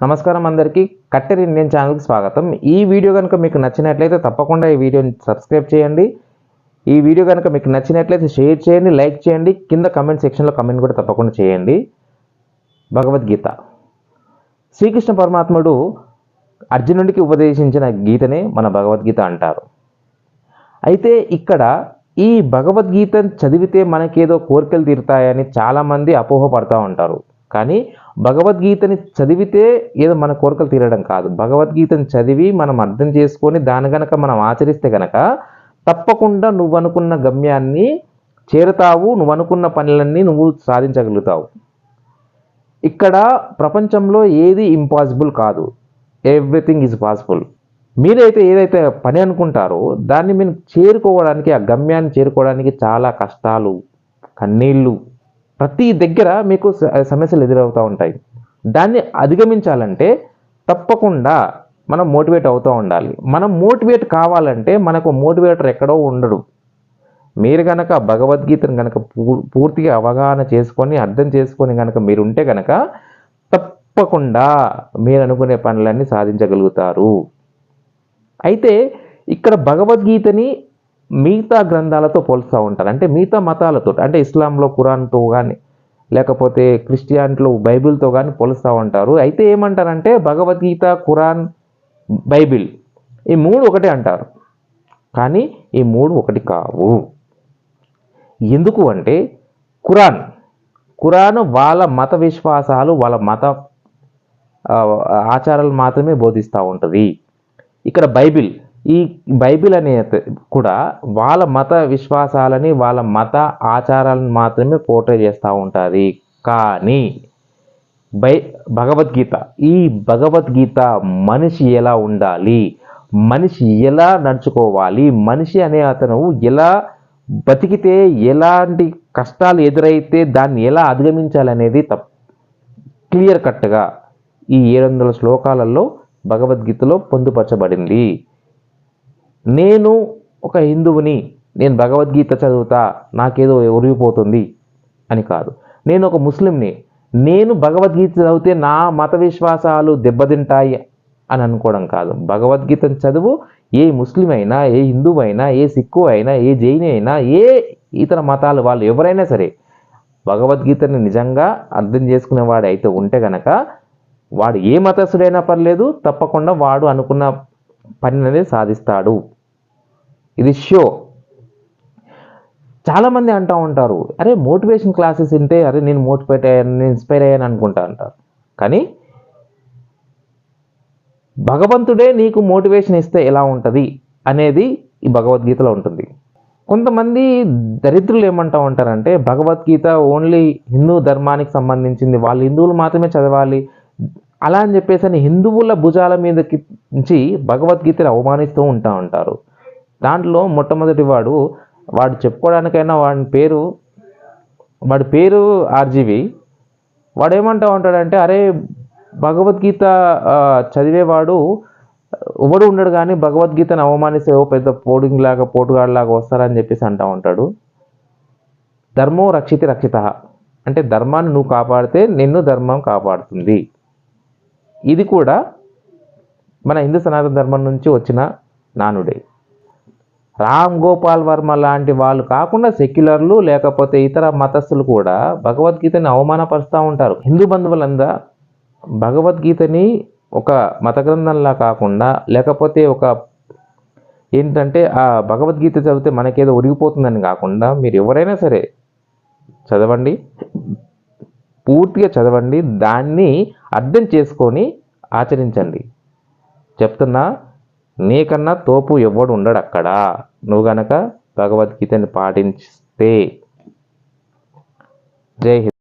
నమస్కారం అందరికీ కట్టెర్ ఇండియన్ ఛానల్కి స్వాగతం. ఈ వీడియో కనుక మీకు నచ్చినట్లయితే తప్పకుండా ఈ వీడియోని సబ్స్క్రైబ్ చేయండి. ఈ వీడియో కనుక మీకు నచ్చినట్లయితే షేర్ చేయండి, లైక్ చేయండి, కింద కమెంట్ సెక్షన్లో కమెంట్ కూడా తప్పకుండా చేయండి. భగవద్గీత శ్రీకృష్ణ పరమాత్ముడు అర్జునుడికి ఉపదేశించిన గీతనే మన భగవద్గీత అంటారు. అయితే ఇక్కడ ఈ భగవద్గీతను చదివితే మనకేదో కోరికలు తీరుతాయని చాలామంది అపోహపడుతూ ఉంటారు. కానీ భగవద్గీతని చదివితే ఏదో మన కోరికలు తీరడం కాదు. భగవద్గీతను చదివి మనం అర్థం చేసుకొని దాని గనక మనం ఆచరిస్తే గనక తప్పకుండా నువ్వు అనుకున్న గమ్యాన్ని చేరుతావు, నువ్వు అనుకున్న పనులన్నీ నువ్వు సాధించగలుగుతావు. ఇక్కడ ప్రపంచంలో ఏది ఇంపాసిబుల్ కాదు, ఎవ్రీథింగ్ ఈజ్ పాసిబుల్. మీరైతే ఏదైతే పని అనుకుంటారో దాన్ని మీరు చేరుకోవడానికి, ఆ గమ్యాన్ని చేరుకోవడానికి చాలా కష్టాలు, కన్నీళ్ళు, ప్రతి దగ్గర మీకు సమస్యలు ఎదురవుతూ ఉంటాయి. దాన్ని అధిగమించాలంటే తప్పకుండా మనం మోటివేట్ అవుతూ ఉండాలి. మనం మోటివేట్ కావాలంటే మనకు మోటివేటర్ ఎక్కడో ఉండడు. మీరు కనుక భగవద్గీతను కనుక పూర్తిగా అవగాహన చేసుకొని అర్థం చేసుకొని కనుక మీరు ఉంటే కనుక తప్పకుండా మీరు అనుకునే పనులన్నీ సాధించగలుగుతారు. అయితే ఇక్కడ భగవద్గీతని మిగతా గ్రంథాలతో పోలుస్తూ ఉంటారు. అంటే మిగతా మతాలతో, అంటే ఇస్లాంలో ఖురాన్తో కానీ లేకపోతే క్రిస్టియానిటీలో బైబిల్తో కానీ పోలుస్తూ ఉంటారు. అయితే ఏమంటారంటే భగవద్గీత, ఖురాన్, బైబిల్ ఈ మూడు ఒకటే అంటారు. కానీ ఈ మూడు ఒకటి కావు. ఎందుకు అంటే ఖురాన్ వాళ్ళ మత విశ్వాసాలు, వాళ్ళ మత ఆచారాలు మాత్రమే బోధిస్తూ ఉంటుంది. ఇక్కడ ఈ బైబిల్ అనేది కూడా వాళ్ళ మత విశ్వాసాలని, వాళ్ళ మత ఆచారాలను మాత్రమే పోర్ట్రే చేస్తూ ఉంటుంది. కానీ భగవద్గీత మనిషి ఎలా ఉండాలి, మనిషి ఎలా నడుచుకోవాలి, మనిషి అనే అతను ఎలా బతికితే, ఎలాంటి కష్టాలు ఎదురైతే దాన్ని ఎలా అధిగమించాలనేది క్లియర్ కట్గా ఈ 700 శ్లోకాలలో భగవద్గీతలో పొందుపరచబడింది. నేను ఒక హిందువుని, నేను భగవద్గీత చదువుతా నాకేదో ఒరిగిపోతుంది అని కాదు. నేను ఒక ముస్లింని, నేను భగవద్గీత చదివితే నా మత విశ్వాసాలు దెబ్బతింటాయి అని అనుకోవడం కాదు. భగవద్గీతను చదువు ఏ ముస్లిం అయినా, ఏ హిందువు అయినా, ఏ సిక్కు అయినా, ఏ జైని అయినా, ఏ ఇతర మతాలు వాళ్ళు ఎవరైనా సరే భగవద్గీతని నిజంగా అర్థం చేసుకునేవాడు అయితే ఉంటే గనక వాడు ఏ మతస్థుడైనా పర్లేదు, తప్పకుండా వాడు అనుకున్న పని అనేది సాధిస్తాడు. ఇది షో. చాలామంది అంటూ ఉంటారు, అరే మోటివేషన్ క్లాసెస్ వింటే అరే నేను మోటివేట్ అయ్యాను, నేను ఇన్స్పైర్ అయ్యాను అనుకుంటా అంటారు. కానీ భగవంతుడే నీకు మోటివేషన్ ఇస్తే ఎలా ఉంటుంది అనేది ఈ భగవద్గీతలో ఉంటుంది. కొంతమంది దరిద్రులు ఏమంటూ ఉంటారంటే భగవద్గీత ఓన్లీ హిందూ ధర్మానికి సంబంధించింది, వాళ్ళు హిందువులు మాత్రమే చదవాలి అలా అని చెప్పేసి హిందువుల భుజాల మీదకి నుంచి భగవద్గీతను అవమానిస్తూ ఉంటారు. దాంట్లో మొట్టమొదటి వాడు చెప్పుకోవడానికైనా వాడి పేరు ఆర్జీవి. వాడు ఏమంటూ ఉంటాడంటే అరే భగవద్గీత చదివేవాడు ఎవడు ఉండడు కానీ భగవద్గీతను అవమానిస్తే ఓ పెద్ద పోటుగాడిలాగా వస్తారని చెప్పేసి అంటూ ఉంటాడు. ధర్మో రక్షిత అంటే ధర్మాన్ని నువ్వు కాపాడితే నిన్ను ధర్మం కాపాడుతుంది. ఇది కూడా మన హిందూ సనాతన ధర్మం నుంచి వచ్చిన నానుడే. రామ్ గోపాల్ వర్మ లాంటి వాళ్ళు కాకుండా సెక్యులర్లు లేకపోతే ఇతర మతస్థులు కూడా భగవద్గీతని అవమానపరుస్తూ ఉంటారు. హిందూ బంధువులందా భగవద్గీతని ఒక మత గ్రంథంలా కాకుండా లేకపోతే ఒక ఏంటంటే ఆ భగవద్గీత చదివితే మనకేదో ఒరిగిపోతుందని కాకుండా మీరు ఎవరైనా సరే చదవండి, పూర్తిగా చదవండి, దాన్ని అర్థం చేసుకొని ఆచరించండి. చెప్తున్నా, నీకన్నా తోపు ఎవడు ఉండడు అక్కడ. నువ్వు గనక భగవద్గీతని పాటిస్తే. జై హింద్.